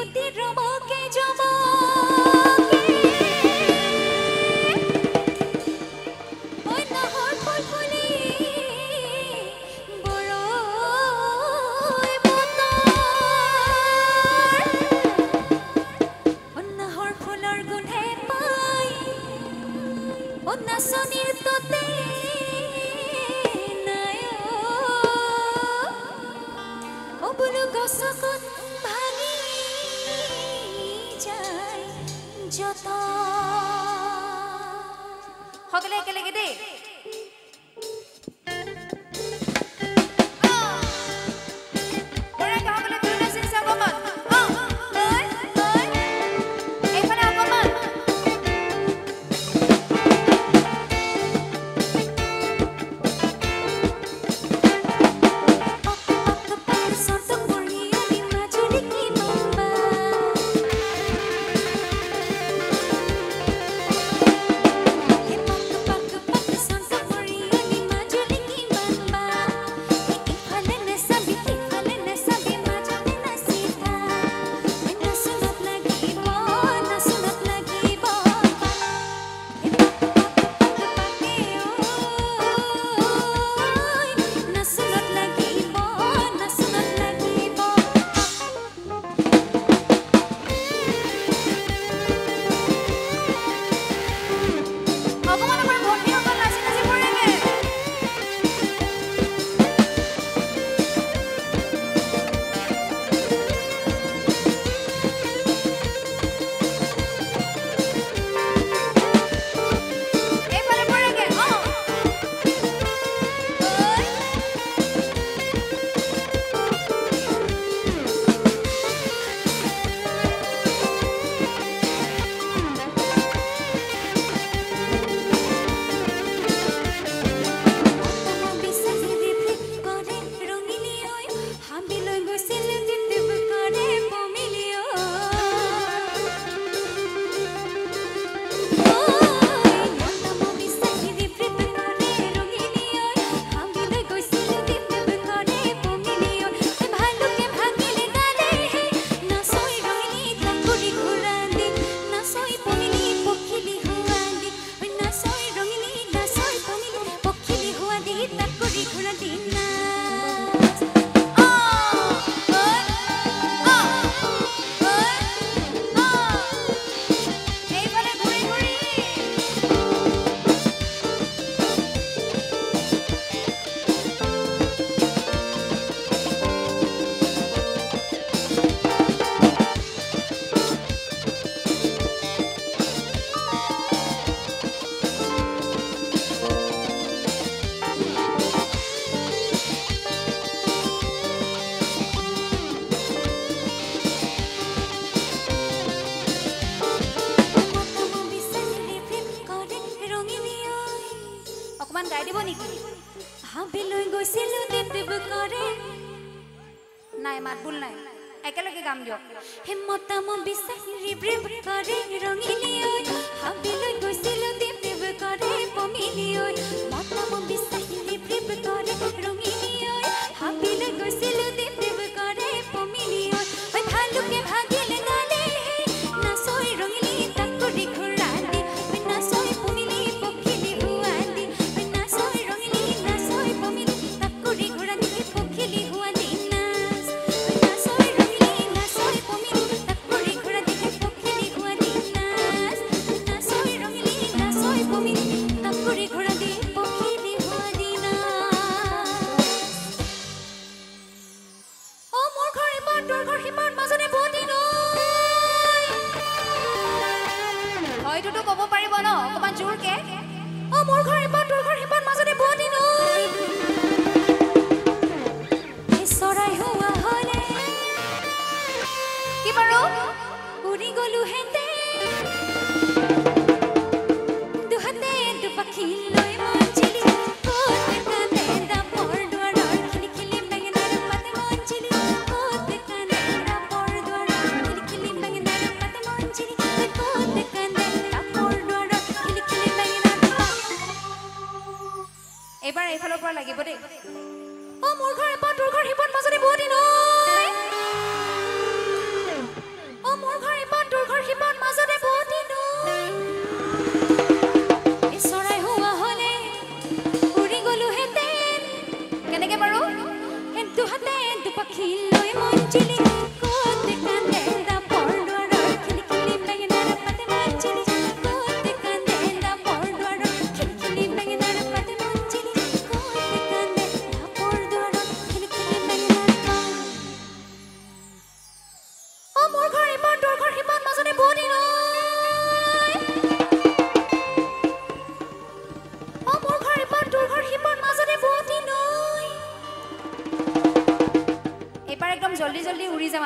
অতি ৰমকে জমকে ঐ নাহৰ ফুল ফুলি বৰৈ বতৰ নাহৰ ফুলৰ গোন্ধে পাই নাচনীৰ ততে নাই বোলো গছকত ভাঙি যায় যত সকলে একেলগে দেই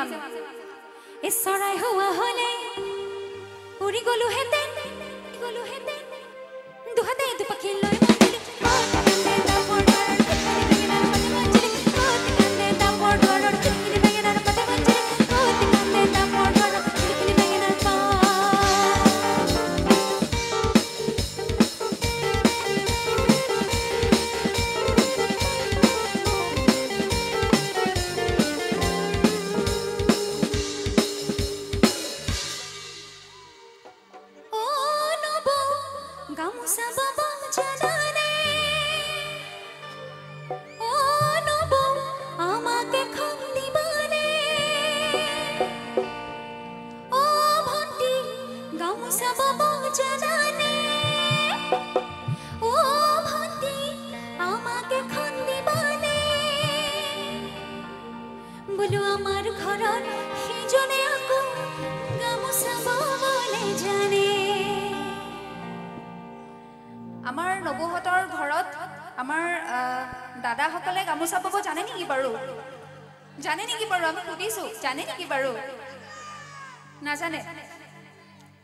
আমি এ চৰাই হোৱা হলে উৰি গলো হেতেন দুহাতে দুপাখি লৈ মাতিলি কান্দে দাপৰ দৰৰ টিকলি বেঙেনাৰ পাতে মঞ্জিলি কান্দে দাপৰ দৰৰ টিকলি বেঙেনাৰ পাতে মঞ্জিলি কান্দে দাপৰ দৰৰ টিকলি বেঙেনাৰ পা গামোচা বাবা জানানে ও নব আমাকে খাম দিবানে ও ভন্টি গামোচা বাবা জানানে ও ভন্টি আমাকে খাম দিবানে বলো আমার ঘৰত সিজনে আকৌ গামোচা বাবলে জানে আমাৰ নবহতৰ ঘৰত আমাৰ দাদাসকলে গামোচা বব জানে নেকি বাৰু আমি সুধিছো জানে নেকি বাৰু নাজানে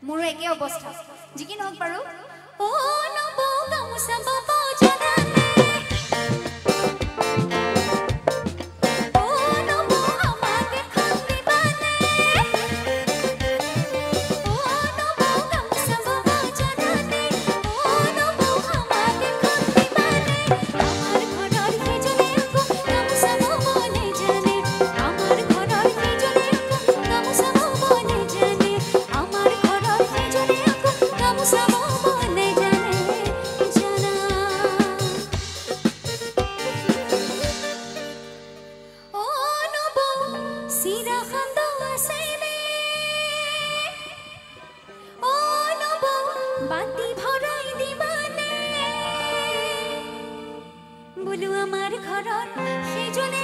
মোৰো একে অৱস্থা যি কি নহওক বাৰু ও নব গামোচা বব জানে বাতি ভৰাই দিবানে বোলো আমাৰ ঘৰত সিজনে